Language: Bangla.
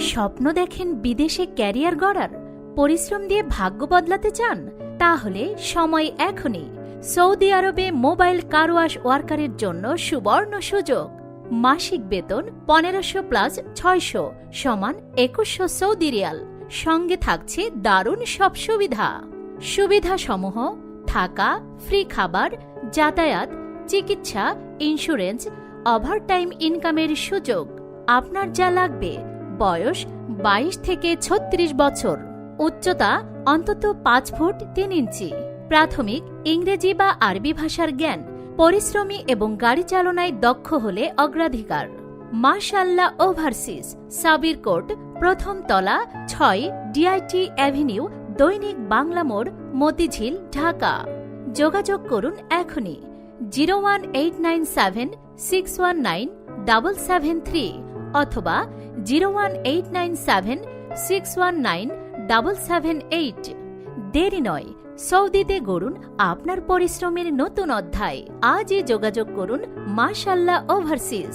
স্বপ্ন দেখেন বিদেশে ক্যারিয়ার গড়ার, পরিশ্রম দিয়ে ভাগ্য বদলাতে চান? তাহলে সময় এখনই। সৌদি আরবে মোবাইল কার ওয়াশ ওয়ার্কারের জন্য সুবর্ণ সুযোগ। মাসিক বেতন 1500 প্লাস 600 সমান 2100 সৌদি রিয়াল। সঙ্গে থাকছে দারুণ সব সুবিধা। সুবিধাসমূহ: থাকা, ফ্রি খাবার, যাতায়াত, চিকিৎসা, ইন্স্যুরেন্স, ওভারটাইম ইনকামের সুযোগ। আপনার যা লাগবে: বয়স 22 থেকে 36 বছর, উচ্চতা অন্তত 5 ফুট 3 ইঞ্চি, প্রাথমিক ইংরেজি বা আরবি ভাষার জ্ঞান, পরিশ্রমী এবং গাড়ি চালনায় দক্ষ হলে অগ্রাধিকার। মাশাআল্লাহ ওভারসিজ, সাবির কোর্ট, প্রথম তলা, 6 ডিআইটি অ্যাভিনিউ, দৈনিক বাংলা মোড়, মতিঝিল, ঢাকা। যোগাযোগ করুন এখনই 01897619773 অথবা 01897619778। দেরি নয়, সৌদিতে গড়ুন আপনার পরিশ্রমের নতুন অধ্যায়। আজই যোগাযোগ করুন মাশাআল্লাহ ওভারসিজ।